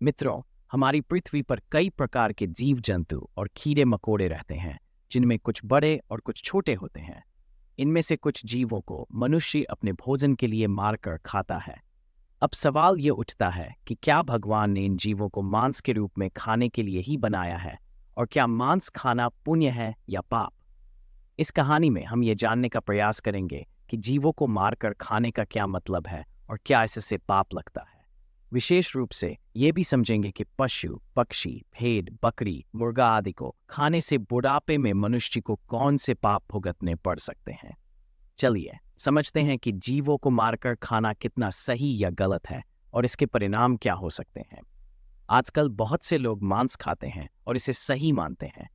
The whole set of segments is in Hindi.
मित्रों, हमारी पृथ्वी पर कई प्रकार के जीव जंतु और कीड़े मकोड़े रहते हैं, जिनमें कुछ बड़े और कुछ छोटे होते हैं। इनमें से कुछ जीवों को मनुष्य अपने भोजन के लिए मारकर खाता है। अब सवाल ये उठता है कि क्या भगवान ने इन जीवों को मांस के रूप में खाने के लिए ही बनाया है, और क्या मांस खाना पुण्य है या पाप? इस कहानी में हम ये जानने का प्रयास करेंगे कि जीवों को मारकर खाने का क्या मतलब है और क्या इससे पाप लगता है। विशेष रूप से ये भी समझेंगे कि पशु, पक्षी, भेड़, बकरी, मुर्गा आदि को खाने से बुढ़ापे में मनुष्य को कौन से पाप भुगतने पड़ सकते हैं। चलिए समझते हैं कि जीवों को मारकर खाना कितना सही या गलत है और इसके परिणाम क्या हो सकते हैं। आजकल बहुत से लोग मांस खाते हैं और इसे सही मानते हैं।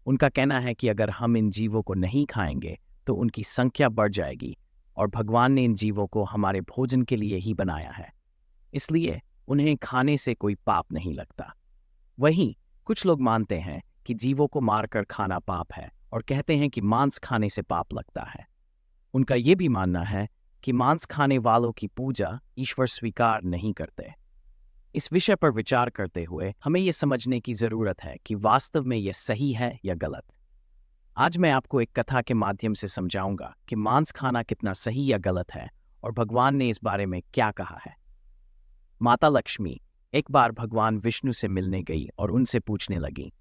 उनका कहना है कि अगर हम इन जीवों को नहीं खाएंगे तो उनकी संख्या बढ़ जाएगी, और भगवान ने इन जीवों को हमारे भोजन के लिए ही बनाया है, इसलिए उन्हें खाने से कोई पाप नहीं लगता। वहीं कुछ लोग मानते हैं कि जीवों को मारकर खाना पाप है और कहते हैं कि मांस खाने से पाप लगता है। उनका ये भी मानना है कि मांस खाने वालों की पूजा ईश्वर स्वीकार नहीं करते। इस विषय पर विचार करते हुए हमें ये समझने की जरूरत है कि वास्तव में यह सही है या गलत। आज मैं आपको एक कथा के माध्यम से समझाऊंगा कि मांस खाना कितना सही या गलत है और भगवान ने इस बारे में क्या कहा है। माता लक्ष्मी एक बार भगवान विष्णु से मिलने गई और उनसे पूछने लगी,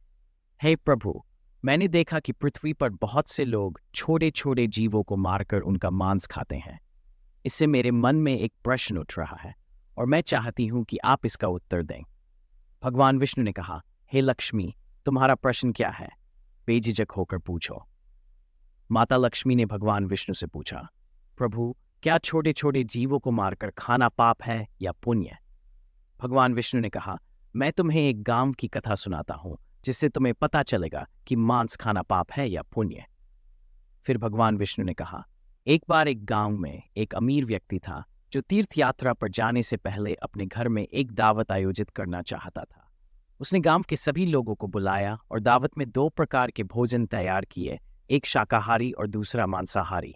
हे प्रभु, मैंने देखा कि पृथ्वी पर बहुत से लोग छोटे छोटे जीवों को मारकर उनका मांस खाते हैं। इससे मेरे मन में एक प्रश्न उठ रहा है और मैं चाहती हूं कि आप इसका उत्तर दें। भगवान विष्णु ने कहा, हे लक्ष्मी, तुम्हारा प्रश्न क्या है? बेझिझक होकर पूछो। माता लक्ष्मी ने भगवान विष्णु से पूछा, प्रभु, क्या छोटे छोटे जीवों को मारकर खाना पाप है या पुण्य? भगवान विष्णु ने कहा, मैं तुम्हें एक गांव की कथा सुनाता हूं, जिससे तुम्हें पता चलेगा कि मांस खाना पाप है या पुण्य। फिर भगवान विष्णु ने कहा, एक बार एक गांव में एक अमीर व्यक्ति था जो तीर्थ यात्रा पर जाने से पहले अपने घर में एक दावत आयोजित करना चाहता था। उसने गांव के सभी लोगों को बुलाया और दावत में 2 प्रकार के भोजन तैयार किए, एक शाकाहारी और दूसरा मांसाहारी।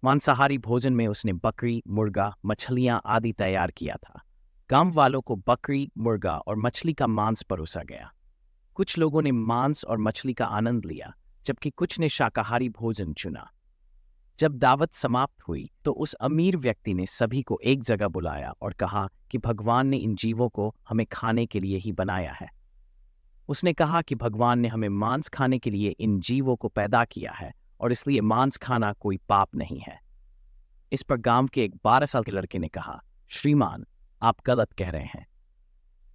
मांसाहारी भोजन में उसने बकरी, मुर्गा, मछलियां आदि तैयार किया था। गांव वालों को बकरी, मुर्गा और मछली का मांस परोसा गया। कुछ लोगों ने मांस और मछली का आनंद लिया, जबकि कुछ ने शाकाहारी भोजन चुना। जब दावत समाप्त हुई तो उस अमीर व्यक्ति ने सभी को एक जगह बुलाया और कहा कि भगवान ने इन जीवों को हमें खाने के लिए ही बनाया है। उसने कहा कि भगवान ने हमें मांस खाने के लिए इन जीवों को पैदा किया है और इसलिए मांस खाना कोई पाप नहीं है। इस पर गांव के एक 12 साल के लड़के ने कहा, श्रीमान, आप गलत कह रहे हैं।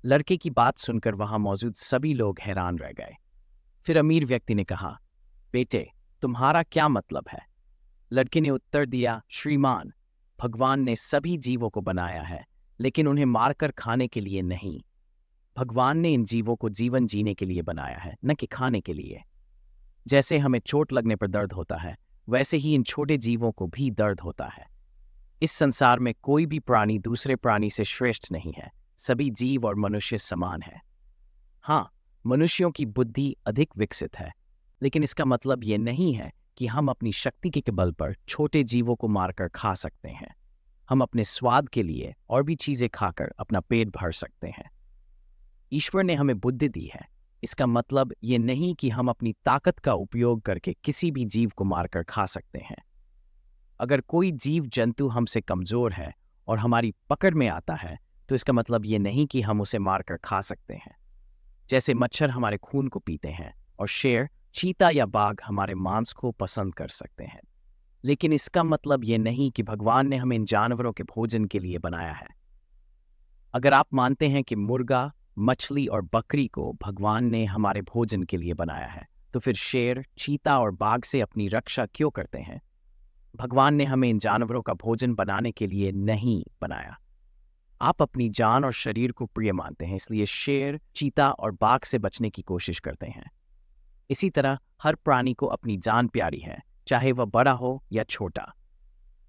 लड़के की बात सुनकर वहां मौजूद सभी लोग हैरान रह गए। फिर अमीर व्यक्ति ने कहा, बेटे, तुम्हारा क्या मतलब है? लड़के ने उत्तर दिया, श्रीमान, भगवान ने सभी जीवों को बनाया है, लेकिन उन्हें मारकर खाने के लिए नहीं। भगवान ने इन जीवों को जीवन जीने के लिए बनाया है, न कि खाने के लिए। जैसे हमें चोट लगने पर दर्द होता है, वैसे ही इन छोटे जीवों को भी दर्द होता है। इस संसार में कोई भी प्राणी दूसरे प्राणी से श्रेष्ठ नहीं है। सभी जीव और मनुष्य समान है। हाँ, मनुष्यों की बुद्धि अधिक विकसित है, लेकिन इसका मतलब ये नहीं है कि हम अपनी शक्ति के बल पर छोटे जीवों को मारकर खा सकते हैं। हम अपने स्वाद के लिए और भी चीजें खाकर अपना पेट भर सकते हैं। ईश्वर ने हमें बुद्धि दी है। इसका मतलब ये नहीं कि हम अपनी ताकत का उपयोग करके किसी भी जीव को मारकर खा सकते हैं। अगर कोई जीव जंतु हमसे कमजोर है और हमारी पकड़ में आता है, तो इसका मतलब ये नहीं कि हम उसे मारकर खा सकते हैं। जैसे मच्छर हमारे खून को पीते हैं और शेर, चीता या बाघ हमारे मांस को पसंद कर सकते हैं, लेकिन इसका मतलब ये नहीं कि भगवान ने हमें इन जानवरों के भोजन के लिए बनाया है। अगर आप मानते हैं कि मुर्गा, मछली और बकरी को भगवान ने हमारे भोजन के लिए बनाया है, तो फिर शेर, चीता और बाघ से अपनी रक्षा क्यों करते हैं? भगवान ने हमें इन जानवरों का भोजन बनाने के लिए नहीं बनाया। आप अपनी जान और शरीर को प्रिय मानते हैं, इसलिए शेर, चीता और बाघ से बचने की कोशिश करते हैं। इसी तरह हर प्राणी को अपनी जान प्यारी है, चाहे वह बड़ा हो या छोटा।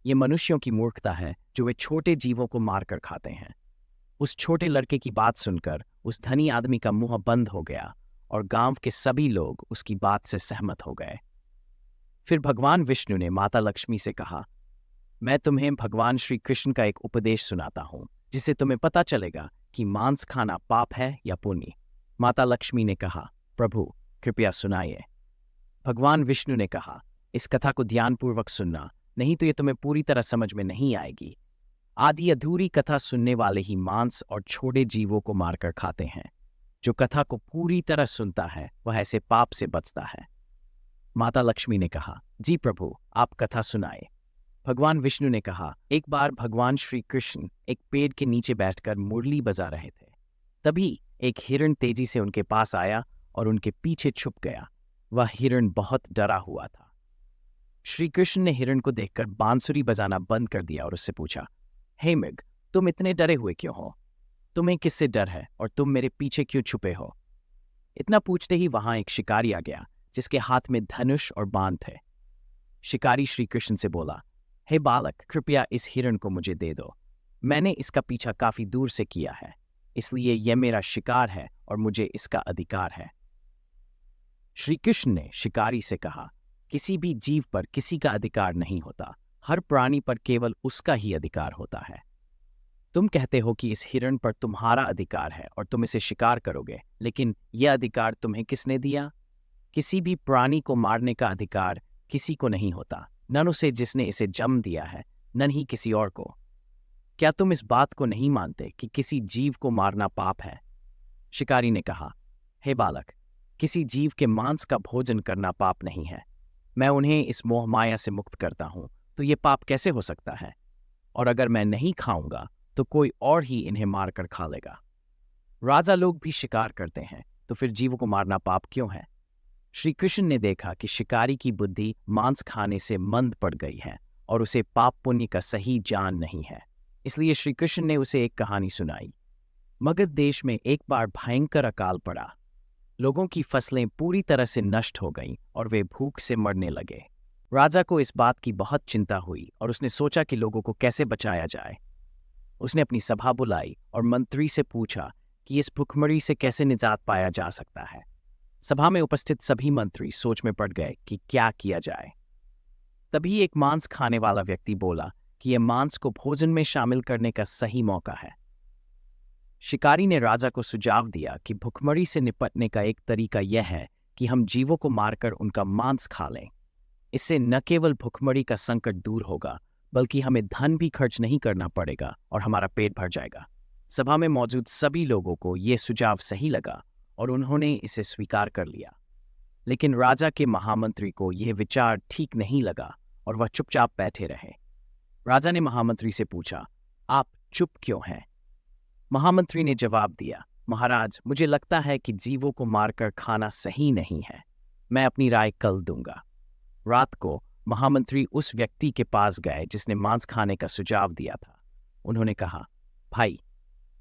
ये मनुष्यों की मूर्खता है जो वे छोटे जीवों को मारकर खाते हैं। उस छोटे लड़के की बात सुनकर उस धनी आदमी का मुंह बंद हो गया और गांव के सभी लोग उसकी बात से सहमत हो गए। फिर भगवान विष्णु ने माता लक्ष्मी से कहा, मैं तुम्हें भगवान श्री कृष्ण का एक उपदेश सुनाता हूं, जिससे तुम्हें पता चलेगा कि मांस खाना पाप है या पुण्य? माता लक्ष्मी ने कहा, प्रभु कृपया सुनाइए। भगवान विष्णु ने कहा, इस कथा को ध्यानपूर्वक सुनना, नहीं तो ये तुम्हें पूरी तरह समझ में नहीं आएगी। आधी अधूरी कथा सुनने वाले ही मांस और छोटे जीवों को मारकर खाते हैं। जो कथा को पूरी तरह सुनता है वह ऐसे पाप से बचता है। माता लक्ष्मी ने कहा, जी प्रभु, आप कथा सुनाए। भगवान विष्णु ने कहा, एक बार भगवान श्री कृष्ण एक पेड़ के नीचे बैठकर मुरली बजा रहे थे। तभी एक हिरण तेजी से उनके पास आया और उनके पीछे छुप गया। वह हिरण बहुत डरा हुआ था। श्री कृष्ण ने हिरण को देखकर बांसुरी बजाना बंद कर दिया और उससे पूछा, हे मृग, तुम इतने डरे हुए क्यों हो? तुम्हें किससे डर है और तुम मेरे पीछे क्यों छुपे हो? इतना पूछते ही वहां एक शिकारी आ गया जिसके हाथ में धनुष और बाण थे। शिकारी श्री कृष्ण से बोला, हे बालक, कृपया इस हिरण को मुझे दे दो। मैंने इसका पीछा काफी दूर से किया है, इसलिए यह मेरा शिकार है और मुझे इसका अधिकार है। श्री कृष्ण ने शिकारी से कहा, किसी भी जीव पर किसी का अधिकार नहीं होता, हर प्राणी पर केवल उसका ही अधिकार होता है। तुम कहते हो कि इस हिरण पर तुम्हारा अधिकार है और तुम इसे शिकार करोगे, लेकिन यह अधिकार तुम्हें किसने दिया? किसी भी प्राणी को मारने का अधिकार किसी को नहीं होता, न उसे जिसने इसे जन्म दिया है, न ही किसी और को। क्या तुम इस बात को नहीं मानते कि किसी जीव को मारना पाप है? शिकारी ने कहा, हे बालक, किसी जीव के मांस का भोजन करना पाप नहीं है। मैं उन्हें इस मोह माया से मुक्त करता हूं, तो ये पाप कैसे हो सकता है? और अगर मैं नहीं खाऊंगा तो कोई और ही इन्हें मारकर खा लेगा। राजा लोग भी शिकार करते हैं, तो फिर जीवों को मारना पाप क्यों है? श्री कृष्ण ने देखा कि शिकारी की बुद्धि मांस खाने से मंद पड़ गई है और उसे पाप पुण्य का सही ज्ञान नहीं है। इसलिए श्री कृष्ण ने उसे एक कहानी सुनाई। मगध देश में एक बार भयंकर अकाल पड़ा। लोगों की फसलें पूरी तरह से नष्ट हो गईं और वे भूख से मरने लगे। राजा को इस बात की बहुत चिंता हुई और उसने सोचा कि लोगों को कैसे बचाया जाए। उसने अपनी सभा बुलाई और मंत्री से पूछा कि इस भुखमरी से कैसे निजात पाया जा सकता है। सभा में उपस्थित सभी मंत्री सोच में पड़ गए कि क्या किया जाए। तभी एक मांस खाने वाला व्यक्ति बोला कि यह मांस को भोजन में शामिल करने का सही मौका है। शिकारी ने राजा को सुझाव दिया कि भुखमरी से निपटने का एक तरीका यह है कि हम जीवों को मारकर उनका मांस खा लें। इससे न केवल भुखमरी का संकट दूर होगा, बल्कि हमें धन भी खर्च नहीं करना पड़ेगा और हमारा पेट भर जाएगा। सभा में मौजूद सभी लोगों को यह सुझाव सही लगा और उन्होंने इसे स्वीकार कर लिया। लेकिन राजा के महामंत्री को यह विचार ठीक नहीं लगा और वह चुपचाप बैठे रहे। राजा ने महामंत्री से पूछा, आप चुप क्यों हैं? महामंत्री ने जवाब दिया, महाराज, मुझे लगता है कि जीवों को मारकर खाना सही नहीं है। मैं अपनी राय कल दूंगा। रात को महामंत्री उस व्यक्ति के पास गए जिसने मांस खाने का सुझाव दिया था। उन्होंने कहा, भाई,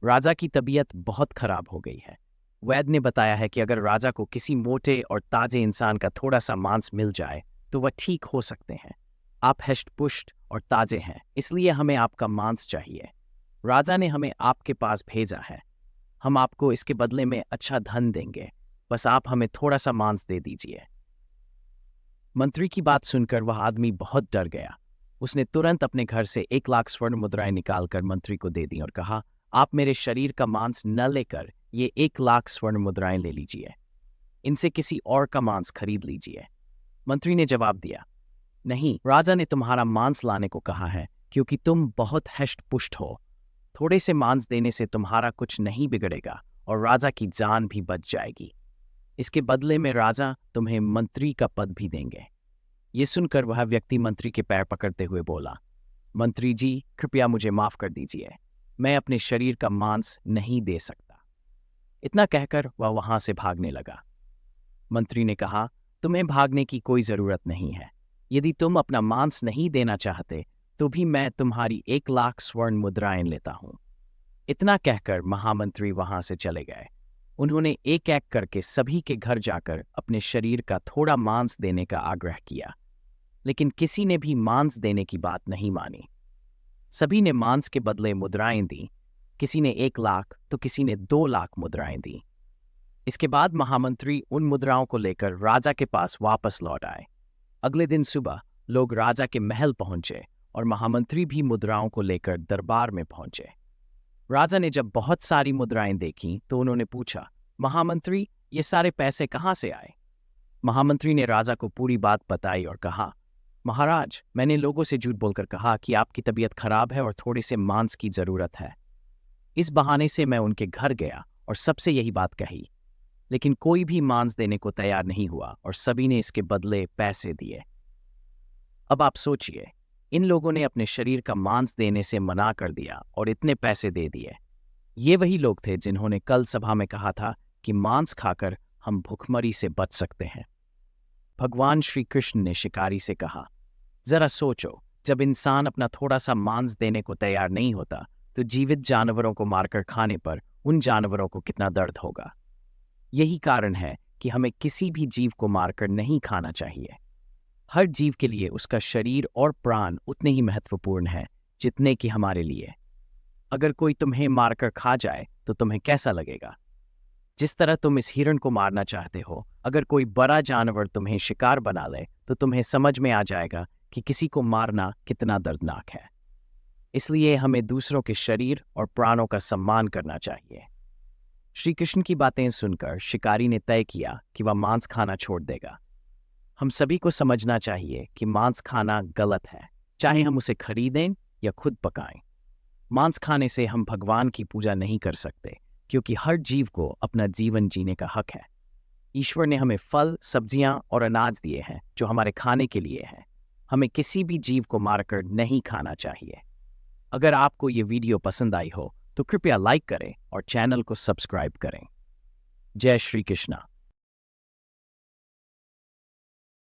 राजा की तबीयत बहुत खराब हो गई है। वैद्य ने बताया है कि अगर राजा को किसी मोटे और ताजे इंसान का थोड़ा सा मांस मिल जाए तो वह ठीक हो सकते हैं। आप हष्ट-पुष्ट और ताजे हैं, इसलिए हमें आपका मांस चाहिए। राजा ने हमें आपके पास भेजा है। हम आपको इसके बदले में अच्छा धन देंगे, बस आप हमें थोड़ा सा मांस दे दीजिए। मंत्री की बात सुनकर वह आदमी बहुत डर गया। उसने तुरंत अपने घर से 1,00,000 स्वर्ण मुद्राएं निकालकर मंत्री को दे दी और कहा, आप मेरे शरीर का मांस न लेकर ये 1,00,000 स्वर्ण मुद्राएं ले लीजिए। इनसे किसी और का मांस खरीद लीजिए। मंत्री ने जवाब दिया, नहीं, राजा ने तुम्हारा मांस लाने को कहा है क्योंकि तुम बहुत हष्ट-पुष्ट हो। थोड़े से मांस देने से तुम्हारा कुछ नहीं बिगड़ेगा और राजा की जान भी बच जाएगी। इसके बदले में राजा तुम्हें मंत्री का पद भी देंगे। ये सुनकर वह व्यक्ति मंत्री के पैर पकड़ते हुए बोला, मंत्री जी, कृपया मुझे माफ कर दीजिए। मैं अपने शरीर का मांस नहीं दे सकता। इतना कहकर वह वहां से भागने लगा। मंत्री ने कहा, तुम्हें भागने की कोई जरूरत नहीं है। यदि तुम अपना मांस नहीं देना चाहते तो भी मैं तुम्हारी 1,00,000 स्वर्ण मुद्राएं लेता हूं। इतना कहकर महामंत्री वहां से चले गए। उन्होंने एक एक करके सभी के घर जाकर अपने शरीर का थोड़ा मांस देने का आग्रह किया, लेकिन किसी ने भी मांस देने की बात नहीं मानी। सभी ने मांस के बदले मुद्राएं दी। किसी ने 1,00,000 तो किसी ने 2,00,000 मुद्राएं दी। इसके बाद महामंत्री उन मुद्राओं को लेकर राजा के पास वापस लौट आए। अगले दिन सुबह लोग राजा के महल पहुंचे और महामंत्री भी मुद्राओं को लेकर दरबार में पहुंचे। राजा ने जब बहुत सारी मुद्राएं देखी तो उन्होंने पूछा, महामंत्री, ये सारे पैसे कहाँ से आए? महामंत्री ने राजा को पूरी बात बताई और कहा, महाराज, मैंने लोगों से झूठ बोलकर कहा कि आपकी तबीयत खराब है और थोड़े से मांस की जरूरत है। इस बहाने से मैं उनके घर गया और सबसे यही बात कही, लेकिन कोई भी मांस देने को तैयार नहीं हुआ और सभी ने इसके बदले पैसे दिए। अब आप सोचिए, इन लोगों ने अपने शरीर का मांस देने से मना कर दिया और इतने पैसे दे दिए। ये वही लोग थे जिन्होंने कल सभा में कहा था कि मांस खाकर हम भुखमरी से बच सकते हैं। भगवान श्री कृष्ण ने शिकारी से कहा, जरा सोचो, जब इंसान अपना थोड़ा सा मांस देने को तैयार नहीं होता तो जीवित जानवरों को मारकर खाने पर उन जानवरों को कितना दर्द होगा। यही कारण है कि हमें किसी भी जीव को मारकर नहीं खाना चाहिए। हर जीव के लिए उसका शरीर और प्राण उतने ही महत्वपूर्ण हैं जितने कि हमारे लिए। अगर कोई तुम्हें मारकर खा जाए तो तुम्हें कैसा लगेगा? जिस तरह तुम इस हिरण को मारना चाहते हो, अगर कोई बड़ा जानवर तुम्हें शिकार बना ले तो तुम्हें समझ में आ जाएगा कि किसी को मारना कितना दर्दनाक है। इसलिए हमें दूसरों के शरीर और प्राणों का सम्मान करना चाहिए। श्री कृष्ण की बातें सुनकर शिकारी ने तय किया कि वह मांस खाना छोड़ देगा। हम सभी को समझना चाहिए कि मांस खाना गलत है, चाहे हम उसे खरीदें या खुद पकाएं। मांस खाने से हम भगवान की पूजा नहीं कर सकते, क्योंकि हर जीव को अपना जीवन जीने का हक है। ईश्वर ने हमें फल, सब्जियां और अनाज दिए हैं जो हमारे खाने के लिए हैं। हमें किसी भी जीव को मारकर नहीं खाना चाहिए। अगर आपको ये वीडियो पसंद आई हो तो कृपया लाइक करें और चैनल को सब्सक्राइब करें। जय श्री कृष्णा।